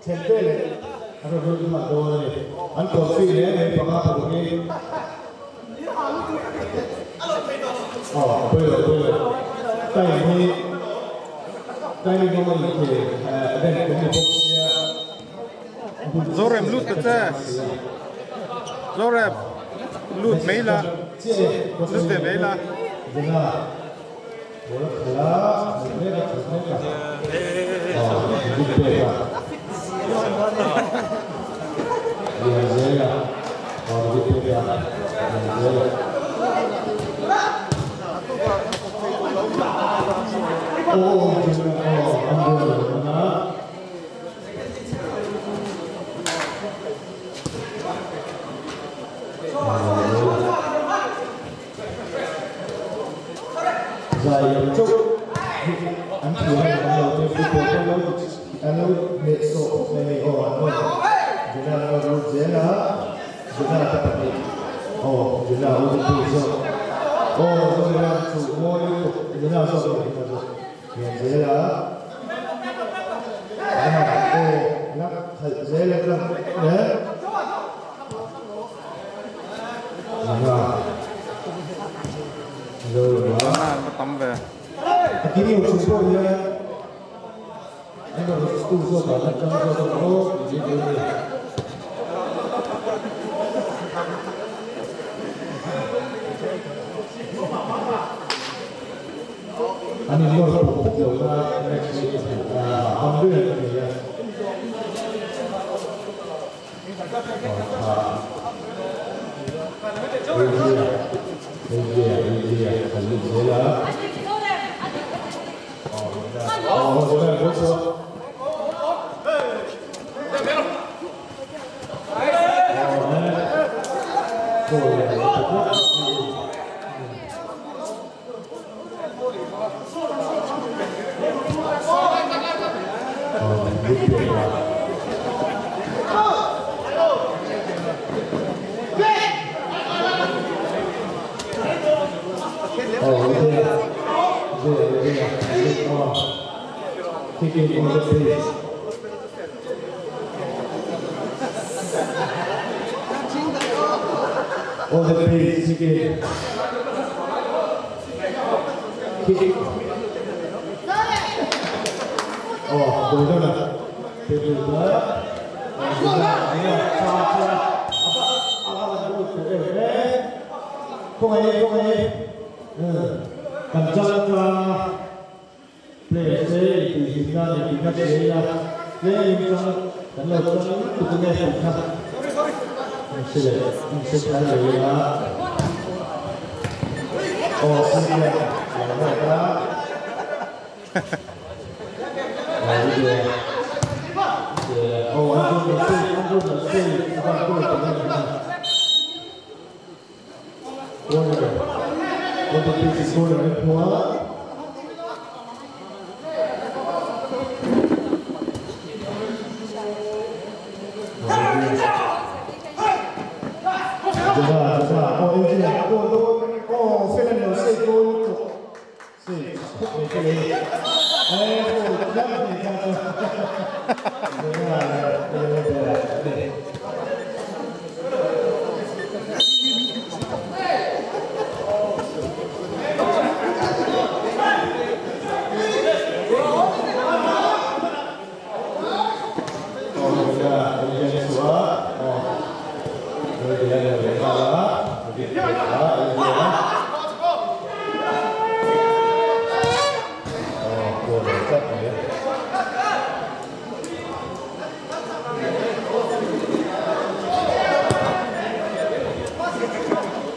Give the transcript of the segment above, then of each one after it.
Centrale, allora due mattoni, ancora fine, e pagato che... Oh, quello. Dai come che Zorem lut te. Zorem lut meila. Lut de meila. Tắm về. Cái điều chúng tôi nhé, anh bảo tu sửa bản thân cho nó gì gì. Anh ấy nói cũng nhiều ra không biết là gì. All the pace again. Kick. Oh, Golden.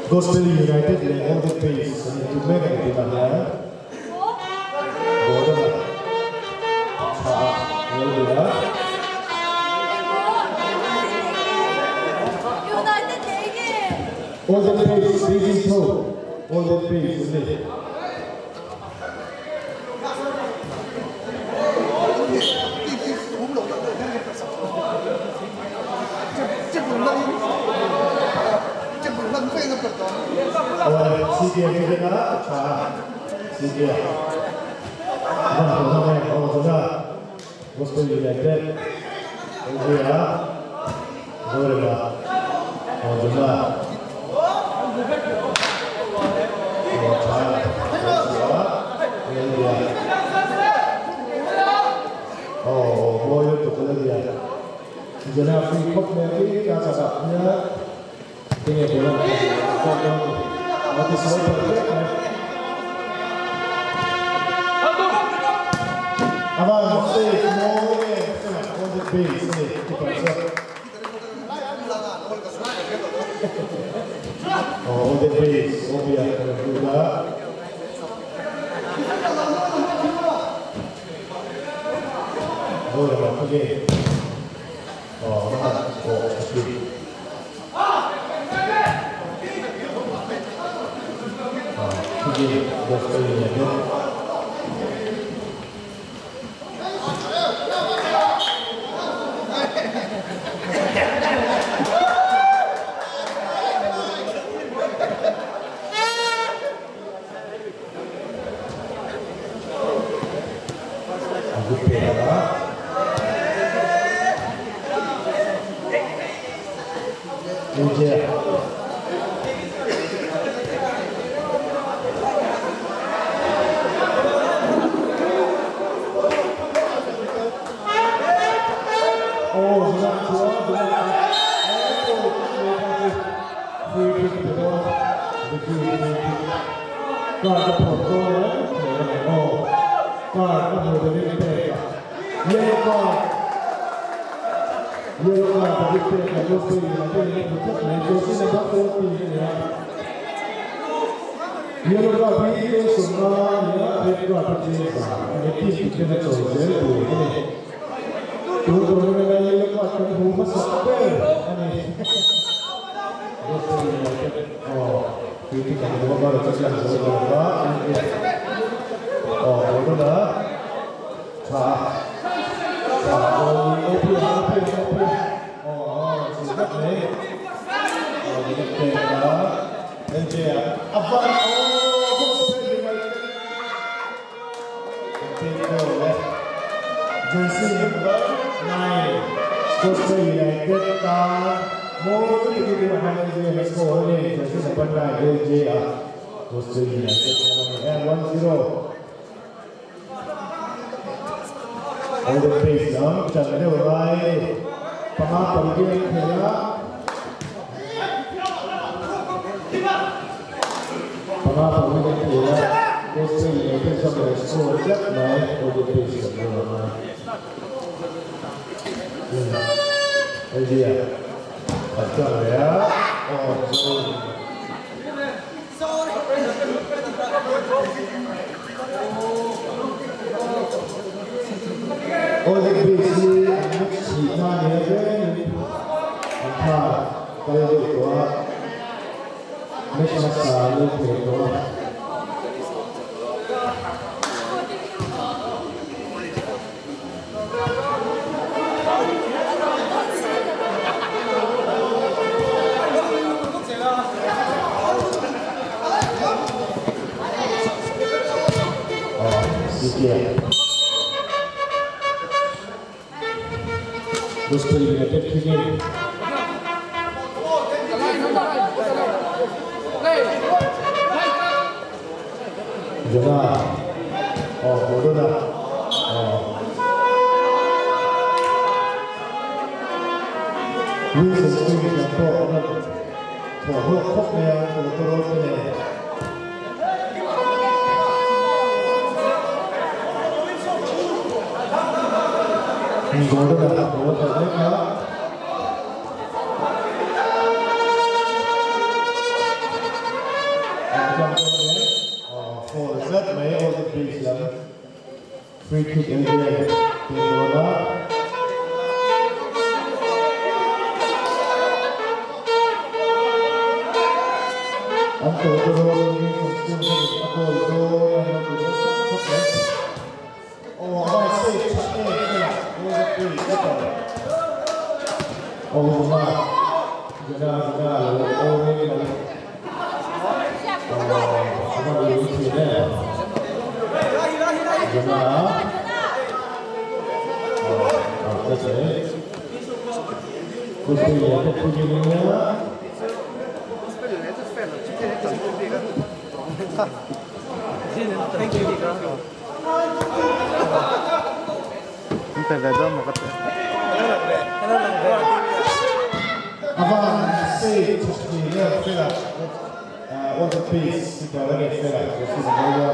Gospel United led all the pace to make it in the all the pace, big toe, all the pace, isn't it? Gospel United LG야. 노래가. 정말. 잘. LG야. 뭐 이것도 그러기야. 이제는 프리 컵맨이 가자가 등에 보는 어디서 아마 스테이지 모에 on the base on the base 오비야 그가 뭐야 그게 그게 몇 살이냐면 이제 free kick in there. Questo è il Pugilina. Inte vedem vad det Avanti, fila. On the piece, si può avere fila, così si voglia.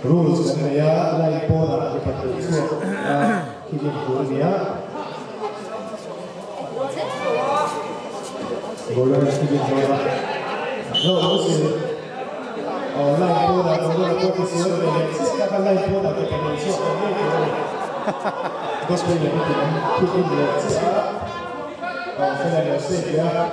Rules kan ya, lain pola seperti itu. Kita boleh ya. Boleh kita coba. No, mesti. Lain pola, kalau posisi orang yang sekarang lain pola kita ni siapa ni? Dos kali kita ni sekarang. Fila yang safe ya.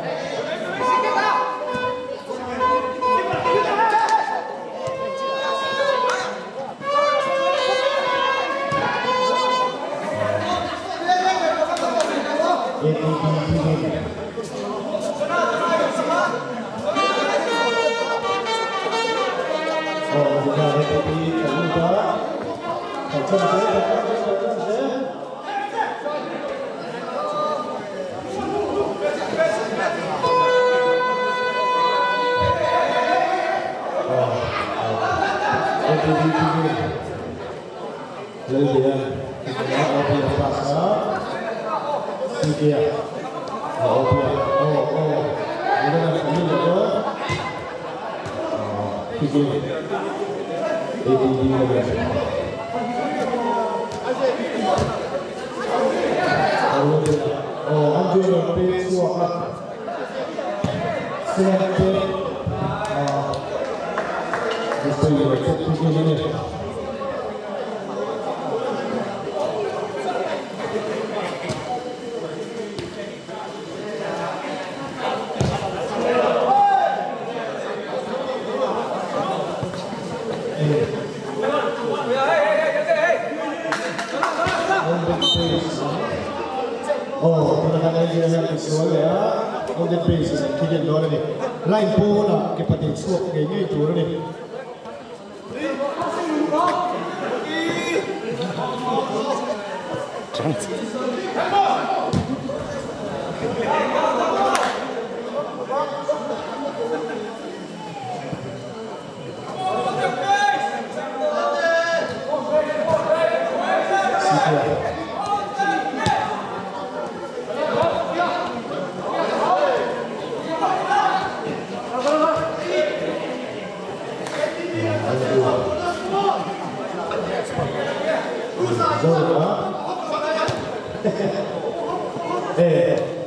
Lain pola che potete suo che io giorni.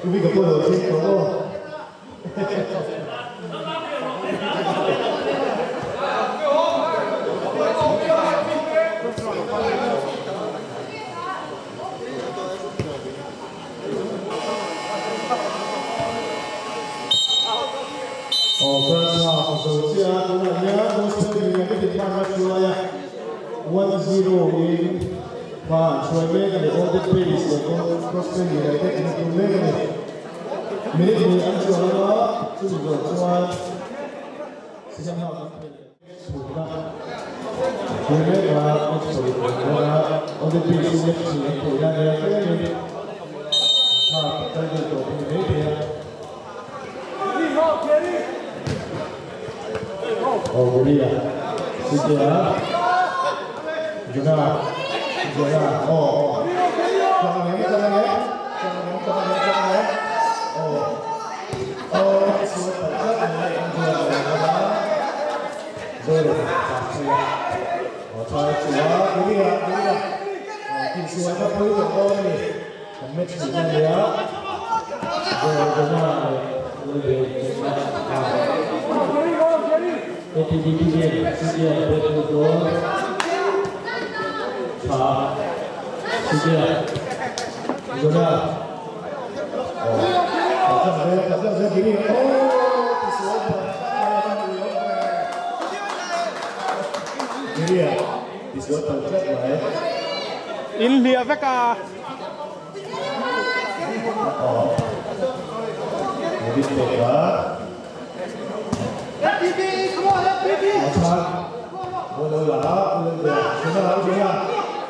Tu mica poi lo sento, no? First half, so yeah, most of you get the time to 1-0 in. But so I made the all the plays that go cross the line. I think to make it. Minute ni anjo hara, tu juga cuan. Sejam hal. Sudah. Kemudian all the plays left to the line. Tadi tu ini dia. Oh dia. Sudah. Juga. Oh, jangan ya. India veka.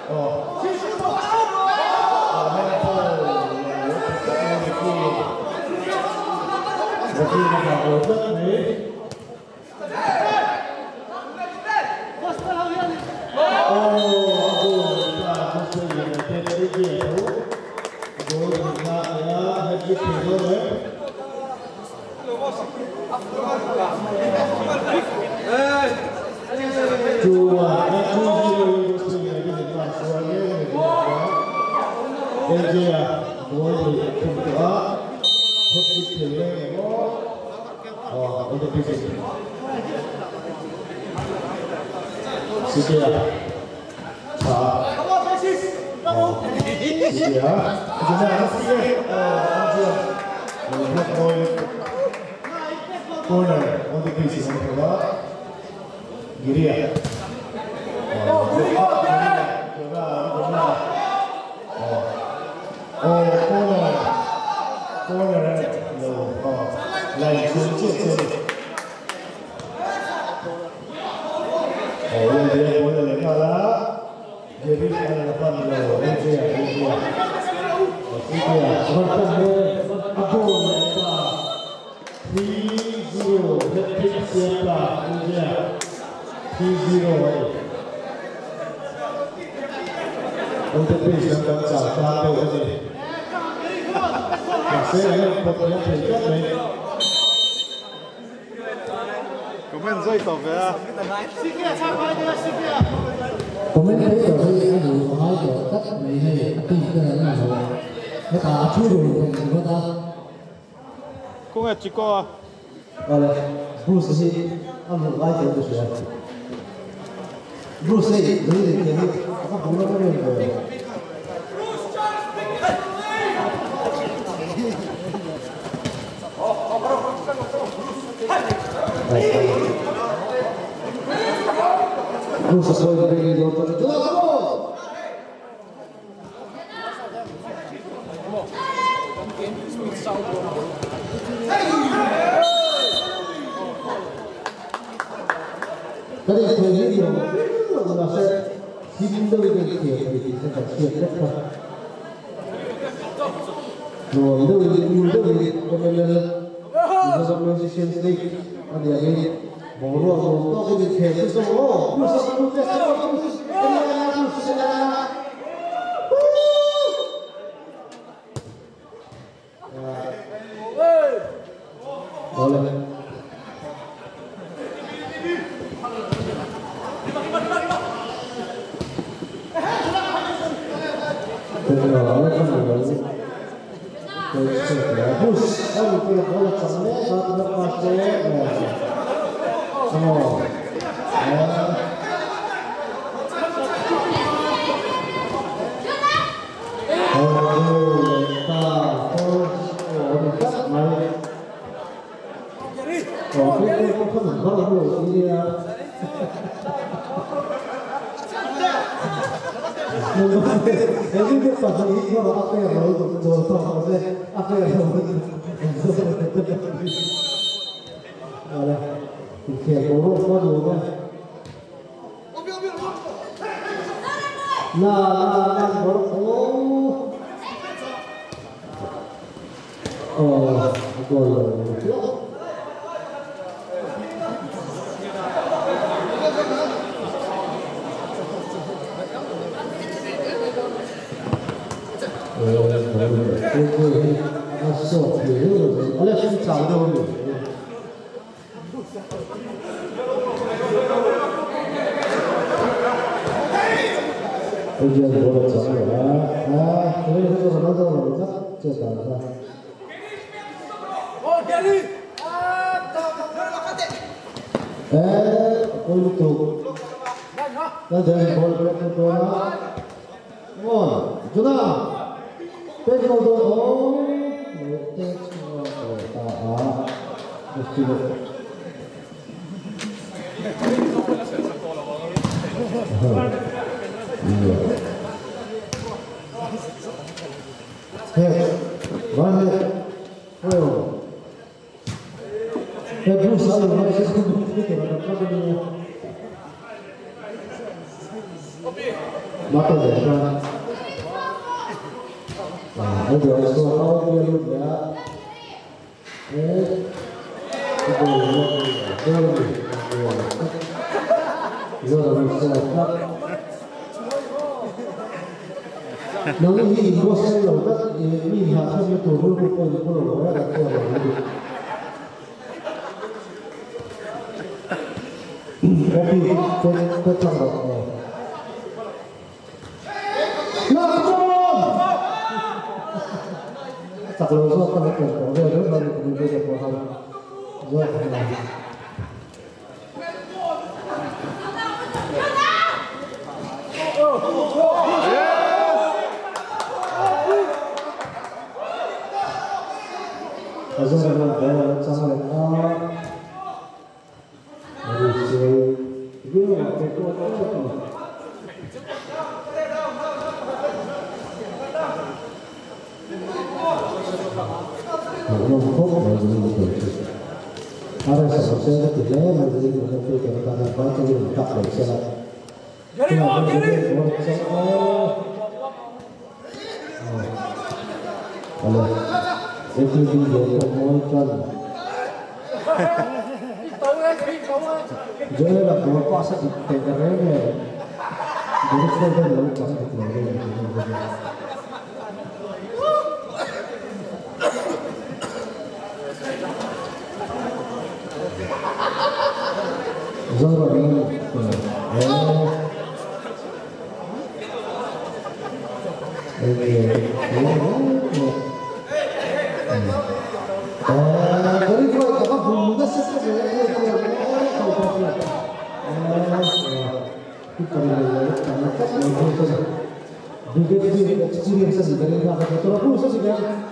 Oh. Nang hi mo sa lo ta mi ha sa mi to ro ko lo ra ko lo kopi ko chang ro la ko tak lo so ka ko ro ro ba ko ni de ko ha zo Azan bola sama harus dia berkuat harus selesai tidak menjadi menjadi kerana baca ini tak bersalah. Allah. Itu dia kemudian. Jadi lah berapa sahaja terkena. Jadi saya lalu pasal itu. Zara ini. Dari kau apa bunga sesuatu kita lihat karena juga experience dari apa betul aku saja kan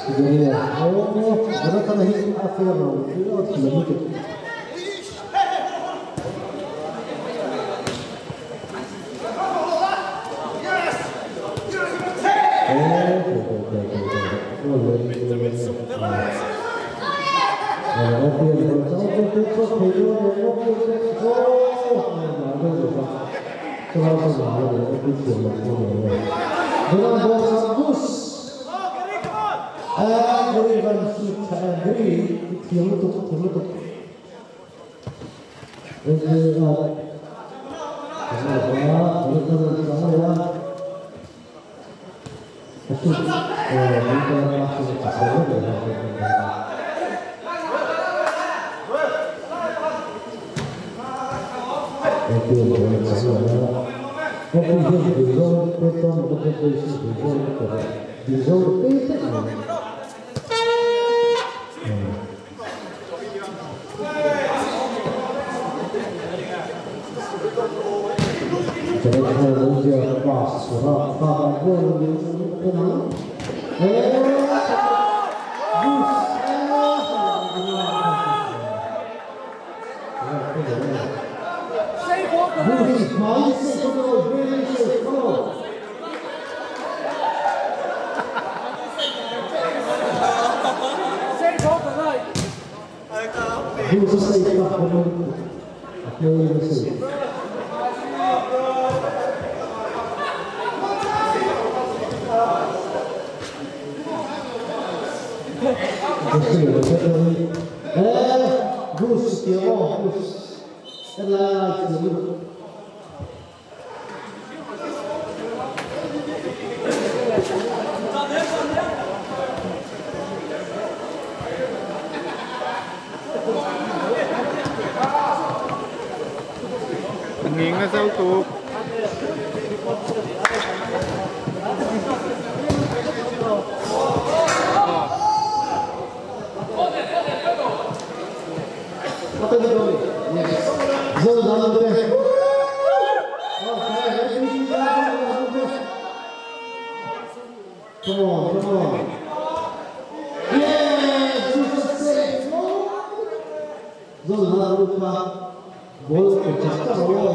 jadi ya, karena kan ini akhir loh, itu harus lebih. Dengan bola bagus. Berikan kita beri yang untuk jadi kalau dia pas surat apa pun dia kenal Gus, Nging na sa utok. Come on. Yes, Zona lupa gol pecah bola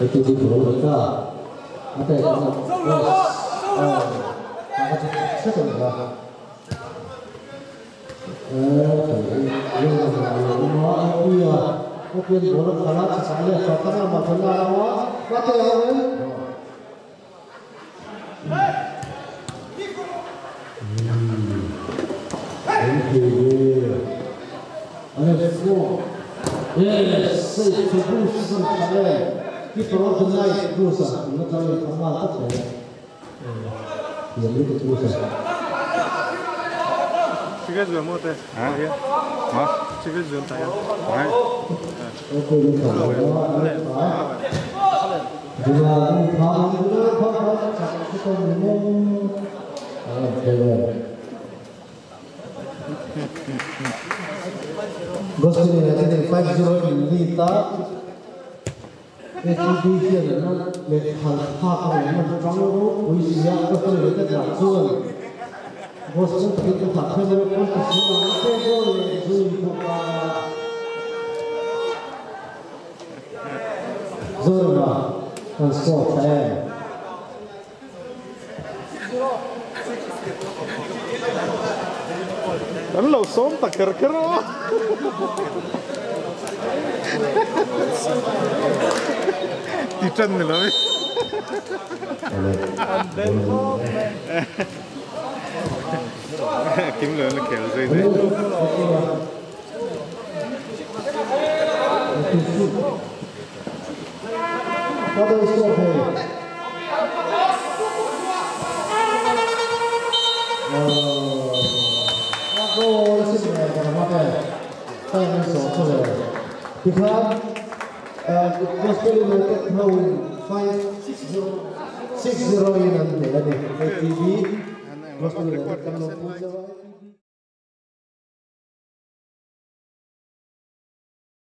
itu di bola kita ada yang second lah. Mungkin bola kalah sekali, karena masalah awak, mati awak. Yes, c'est tout ça travail. Qui prend de l'ail tout ça, on a travaillé pas mal après. Il y a beaucoup de choses. Tu veux jouer moi t'es? Hein? Moi? Tu veux jouer t'as? Ouais. Ok, donc on va voir. Je vais vous parler de Gospel United 5-0 in Lita. Exhibition na le halfa ka na trango oi sia Gospel United la zone. Gospel United ta khale ko ta sina te go le zui ko ka. Zona kan so ta. أنا لو صومت كركره تيجن لوي كم لون الكيل زي ده هذا الصوت because Gospel United now 5-6-0 in the ATV. Gospel United